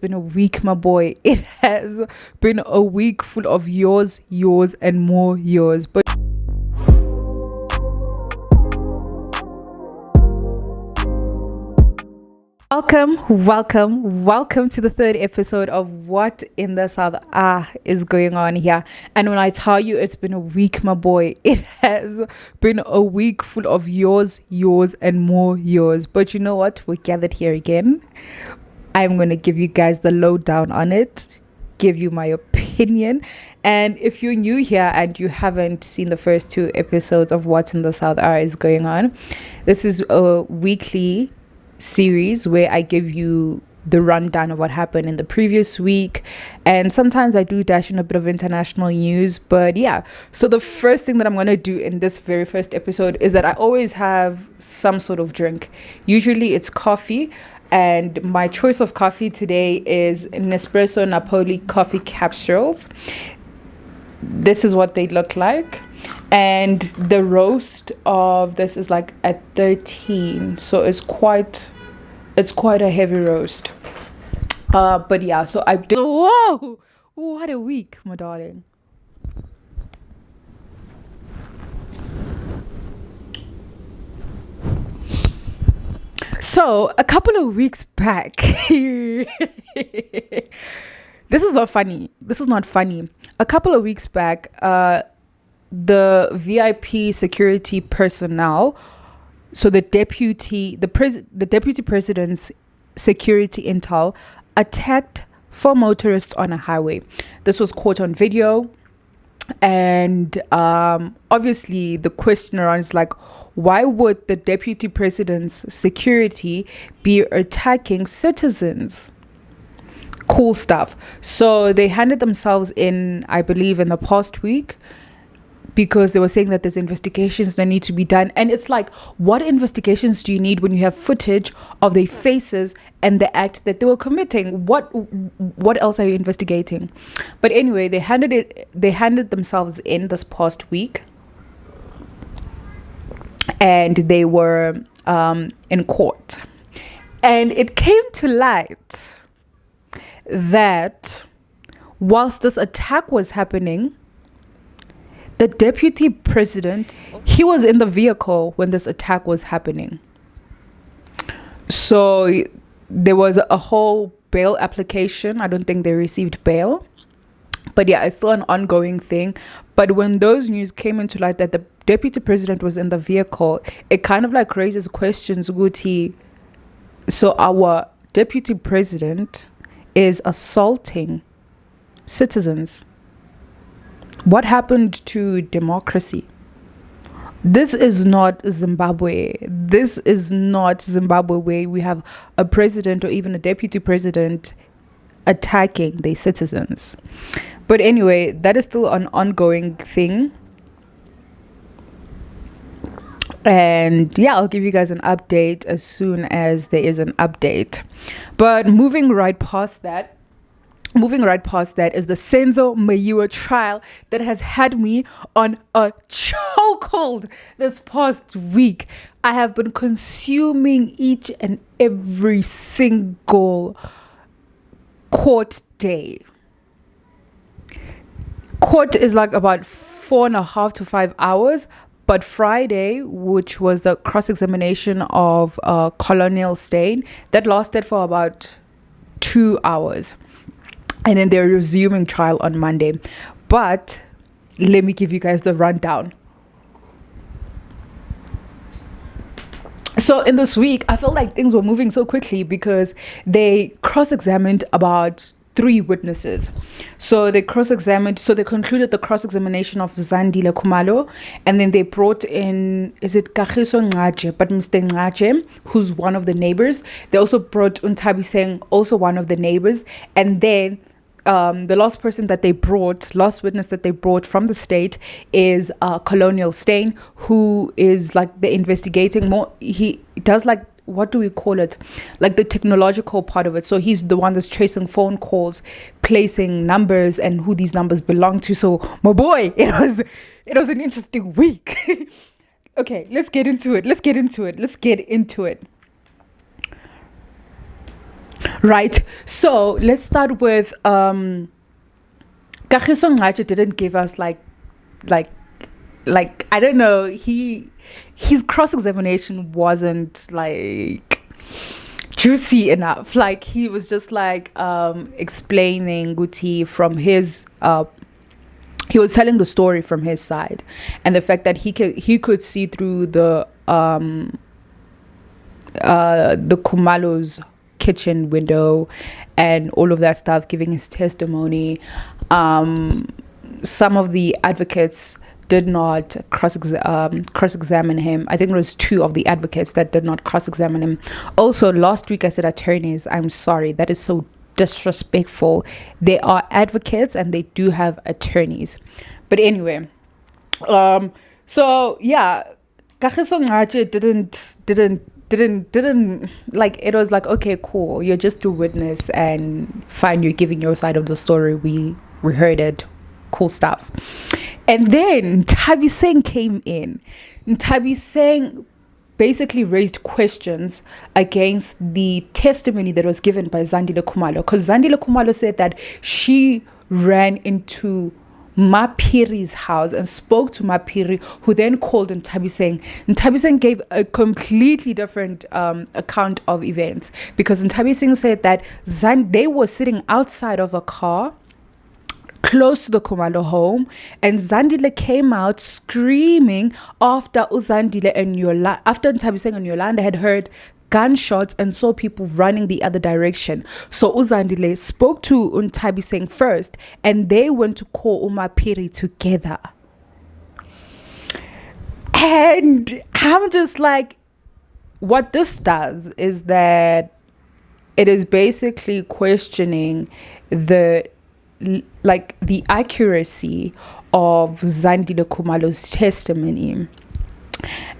Been a week, my boy. It has been a week full of yours, and more yours. But welcome to the third episode of What in the South is going on here. And when I tell you it's been a week, my boy, it has been a week full of yours, and more yours. But you know what? We're gathered here again. I'm going to give you guys the lowdown on it, give you my opinion. And if you're new here and you haven't seen the first two episodes of What in the South is going on, this is a weekly series where I give you the rundown of what happened in the previous week, and sometimes I do dash in a bit of international news. But yeah, so the first thing that I'm going to do in this very first episode is that I always have some sort of drink. Usually it's coffee, and my choice of coffee today is Nespresso Napoli coffee capsules. This is what they look like, and the roast of this is like at 13, so it's quite a heavy roast. But yeah, so I did. Whoa, what a week, my darling. So a couple of weeks back, this is not funny. A couple of weeks back, the VIP security personnel, so the deputy president's security intel, attacked four motorists on a highway. This was caught on video, and obviously the question around is like, why would the deputy president's security be attacking citizens? Cool stuff. So they handed themselves in, I believe, in the past week, because they were saying that there's investigations that need to be done. And it's like, what investigations do you need when you have footage of their faces and the act that they were committing? What else are you investigating? But anyway, they handed themselves in this past week, and they were in court. And it came to light that whilst this attack was happening, the deputy president, he was in the vehicle when this attack was happening. So there was a whole bail application. I don't think they received bail. But yeah, it's still an ongoing thing. But when those news came into light that the deputy president was in the vehicle, it kind of like raises questions, Guti. So our deputy president is assaulting citizens. What happened to democracy? This is not Zimbabwe. This is not Zimbabwe where we have a president or even a deputy president attacking their citizens. But anyway, that is still an ongoing thing. And yeah, I'll give you guys an update as soon as there is an update. But moving right past that is the Senzo Meyiwa trial that has had me on a chokehold this past week. I have been consuming each and every single court day. Court is like about 4.5 to 5 hours. But Friday, which was the cross-examination of Colonel Stain, that lasted for about 2 hours. And then they're resuming trial on Monday. But let me give you guys the rundown. So in this week, I felt like things were moving so quickly because they cross-examined about 3 witnesses. So they concluded the cross-examination of Zandile Kumalo, and then they brought in, is it Kagiso Ngaje, but Mr. Ngaje, who's one of the neighbors. They also brought Untabiseng, also one of the neighbors, and then the last witness that they brought from the state is Colonel Stain, who is like the investigating more. He does like, what do we call it? Like the technological part of it. So he's the one that's tracing phone calls, placing numbers and who these numbers belong to. So my boy, it was an interesting week. Okay, let's get into it. Right. So let's start with Kagiso Ngacho didn't give us like I don't know, his cross-examination wasn't like juicy enough. Like he was just like explaining Guti from his he was telling the story from his side, and the fact that he could see through the Kumalo's kitchen window and all of that stuff, giving his testimony. Some of the advocates did not cross-examine him. I think it was 2 of the advocates that did not cross-examine him. Also, last week I said attorneys. I'm sorry, that is so disrespectful. They are advocates and they do have attorneys. But anyway, so yeah, Kagiso Ngache didn't like, it was like, okay, cool, you're just a witness and fine, you're giving your side of the story, we heard it, cool stuff. And then Tabi Singh came in. Tabi Singh basically raised questions against the testimony that was given by Zandile Khumalo, because Zandile Khumalo said that she ran into Mapiri's house and spoke to Mapiri, who then called on Tabi Singh. And Tabi Singh gave a completely different account of events, because Tabi Singh said that they were sitting outside of a car close to the Khumalo home, and Zandile came out screaming after Tabi Singh and Yolanda had heard gunshots and saw people running the other direction. So Uzandile spoke to Tabi Singh first, and they went to call Umapiri together. And I'm just like, what this does is that it is basically questioning the accuracy of Zandile Khumalo's testimony.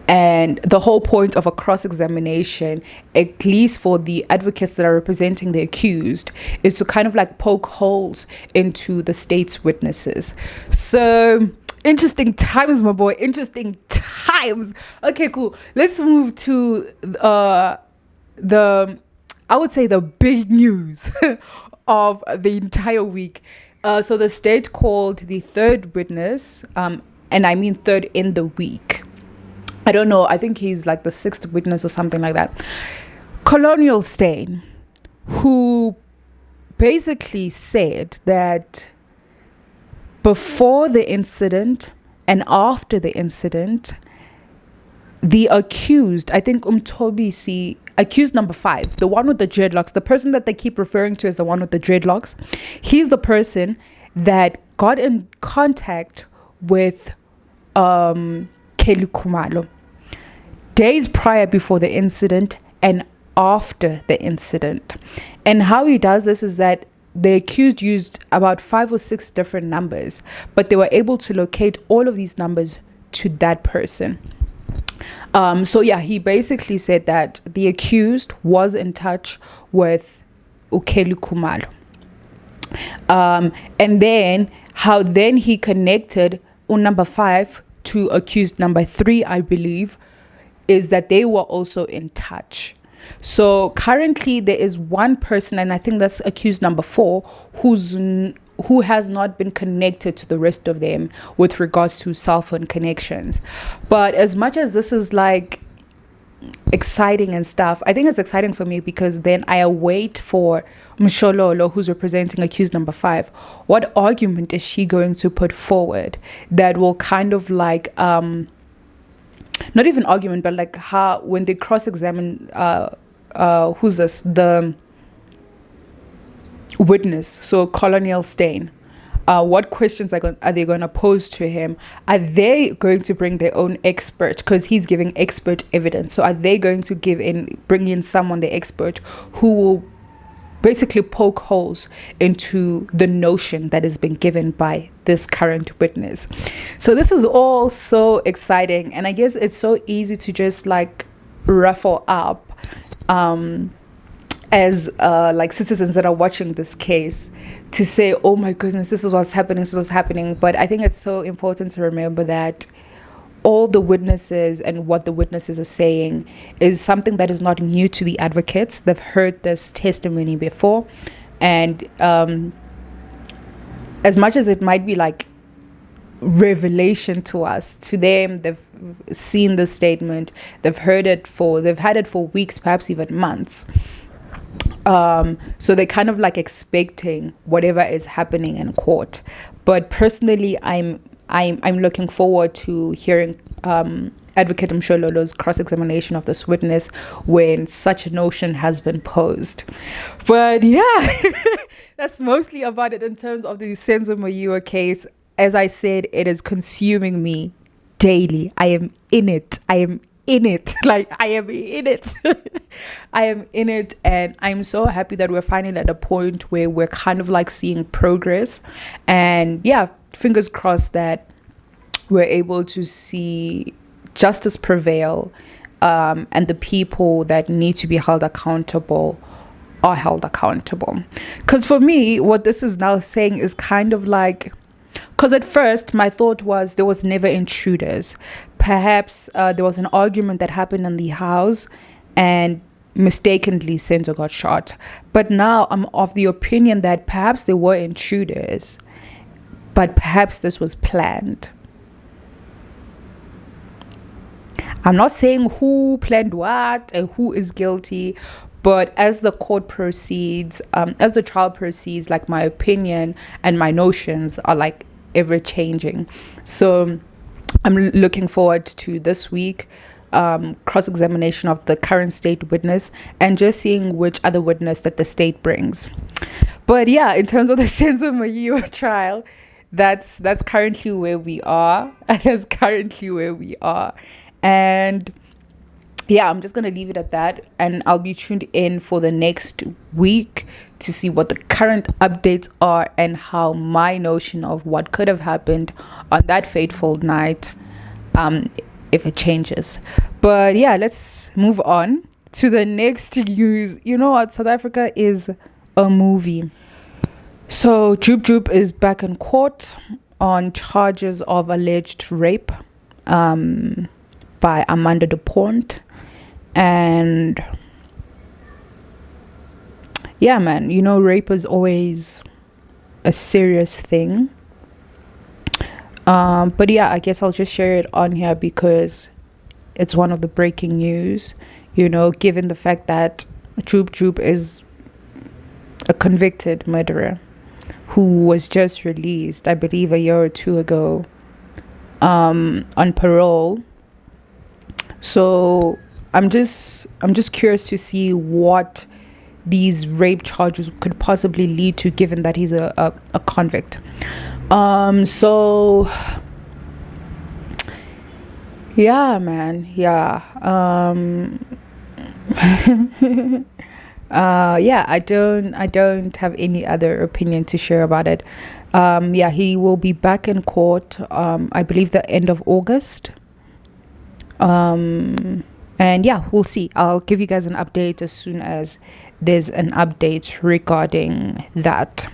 And the whole point of a cross-examination, at least for the advocates that are representing the accused, is to kind of like poke holes into the state's witnesses. So interesting times, my boy, interesting times. Okay, cool. Let's move to I would say the big news of the entire week. So the state called the 3rd witness, and I mean 3rd in the week. I don't know, I think he's like the 6th witness or something like that. Colonial Stain, who basically said that before the incident and after the incident, the accused, I think Umtobisi, accused number 5, the one with the dreadlocks, the person that they keep referring to as the one with the dreadlocks, he's the person that got in contact with Kelly Khumalo days prior before the incident and after the incident. And how he does this is that the accused used about 5 or 6 different numbers, but they were able to locate all of these numbers to that person. So yeah, he basically said that the accused was in touch with Kelly Khumalo. And then how then he connected number 5 to accused number 3, I believe, is that they were also in touch. So currently there is one person, and I think that's accused number 4, who has not been connected to the rest of them with regards to cell phone connections. But as much as this is like exciting and stuff, I think it's exciting for me because then I await for Mshololo, who's representing accused number 5. What argument is she going to put forward that will kind of like not even argument, but like how when they cross-examine who's this, the witness, so Colonial Stain, what questions are they going to pose to him? Are they going to bring their own expert, because he's giving expert evidence? So are they going to bring in someone, the expert, who will basically poke holes into the notion that has been given by this current witness? So this is all so exciting, and I guess it's so easy to just like ruffle up as like citizens that are watching this case, to say, oh my goodness, this is what's happening, but I think it's so important to remember that all the witnesses and what the witnesses are saying is something that is not new to the advocates. They've heard this testimony before, and as much as it might be like revelation to us, to them they've seen the statement, they've had it for weeks, perhaps even months. So they're kind of like expecting whatever is happening in court. But personally, I'm looking forward to hearing Advocate Mshololo's cross-examination of this witness when such a notion has been posed. But yeah, that's mostly about it in terms of the Senzo Meyiwa case. As I said, it is consuming me daily. I am in it. Like, I am in it. I am in it, and I'm so happy that we're finally at a point where we're kind of like seeing progress. And yeah, fingers crossed that we're able to see justice prevail, and the people that need to be held accountable are held accountable. Because for me, what this is now saying is kind of like, because at first my thought was there was never intruders. Perhaps there was an argument that happened in the house and mistakenly Senzo got shot. But now I'm of the opinion that perhaps there were intruders, but perhaps this was planned. I'm not saying who planned what and who is guilty, but as the court proceeds, as the trial proceeds, like, my opinion and my notions are like ever changing. So I'm looking forward to this week, cross-examination of the current state witness, and just seeing which other witness that the state brings. But yeah, in terms of the Senzo Meyiwa trial, that's currently where we are. And yeah, I'm just going to leave it at that, and I'll be tuned in for the next week to see what the current updates are and how my notion of what could have happened on that fateful night, if it changes. But yeah, let's move on to the next news. You know what? South Africa is a movie. So JUB is back in court on charges of alleged rape by Amanda de Pont. And yeah, man, you know, rape is always a serious thing. But yeah, I guess I'll just share it on here because it's one of the breaking news, you know, given the fact that JUB is a convicted murderer who was just released, I believe, a year or two ago, on parole. So I'm just curious to see what these rape charges could possibly lead to, given that he's a convict. So yeah, man, yeah. Yeah, I don't have any other opinion to share about it. Yeah, he will be back in court, I believe the end of August. And yeah, we'll see. I'll give you guys an update as soon as there's an update regarding that.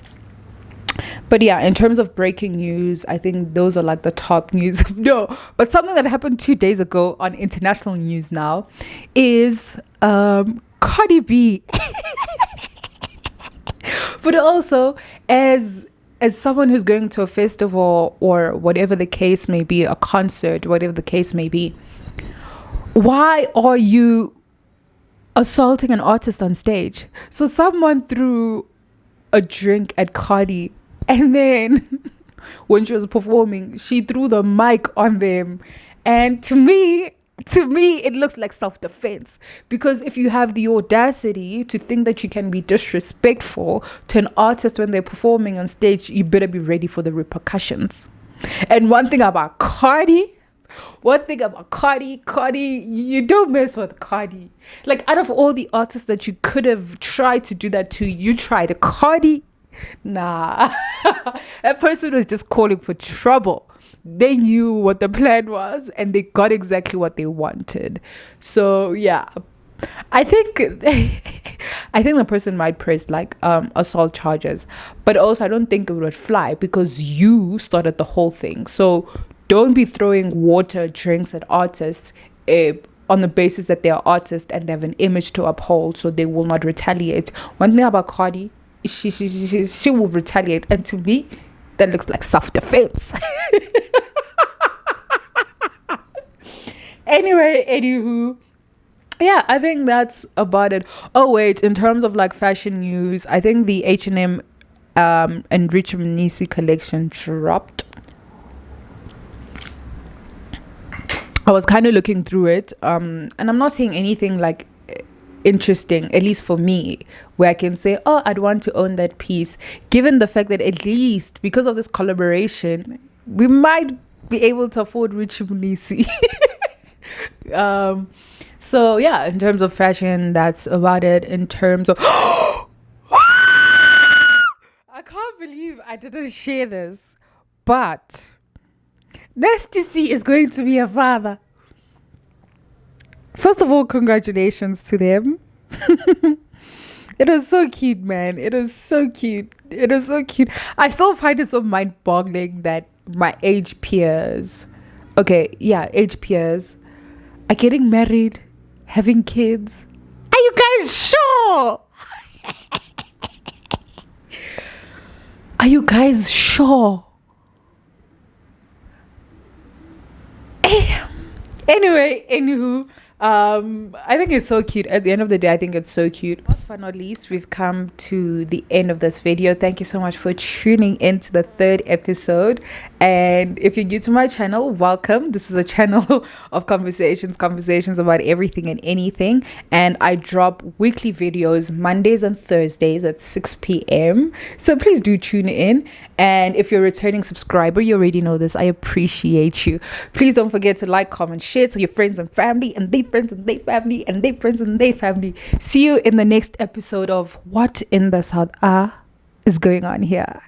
But yeah, in terms of breaking news, I think those are like the top news. No, but something that happened 2 days ago on international news now is Cardi B. But also, as someone who's going to a festival or whatever the case may be, a concert, whatever the case may be, why are you assaulting an artist on stage? So someone threw a drink at Cardi, and then when she was performing, she threw the mic on them. And to me, it looks like self-defense, because if you have the audacity to think that you can be disrespectful to an artist when they're performing on stage, you better be ready for the repercussions. And one thing about Cardi, you don't mess with Cardi. Like, out of all the artists that you could have tried to do that to, you tried Cardi. Nah. That person was just calling for trouble. They knew what the plan was, and they got exactly what they wanted. So yeah, I think the person might press like assault charges, but also I don't think it would fly because you started the whole thing. So don't be throwing water drinks at artists on the basis that they are artists and they have an image to uphold, so they will not retaliate. One thing about Cardi, she will retaliate, and to me, that looks like self-defense. Anyway, anywho, yeah, I think that's about it. Oh wait, in terms of like fashion news, I think the H&M and Richard Nisi collection dropped. I was kind of looking through it, and I'm not seeing anything like interesting, at least for me, where I can say, oh, I'd want to own that piece, given the fact that at least because of this collaboration, we might be able to afford Richard Nisi. So yeah, in terms of fashion, that's about it. In terms of I can't believe I didn't share this, but Nasty C is going to be a father. First of all, congratulations to them. It is so cute, man. It is so cute. It is so cute. I still find it so mind-boggling that my age peers, age peers, are getting married, having kids. Are you guys sure? Are you guys sure? Anyway, anywho, I think it's so cute. At the end of the day, I think it's so cute. Last but not least, we've come to the end of this video. Thank you so much for tuning in to the 3rd episode. And if you're new to my channel, welcome. This is a channel of conversations about everything and anything. And I drop weekly videos Mondays and Thursdays at 6 p.m. So please do tune in. And if you're a returning subscriber, you already know this. I appreciate you. Please don't forget to like, comment, share to your friends and family, and their friends and their family, and their friends and their family. See you in the next episode of What in the South is going on here.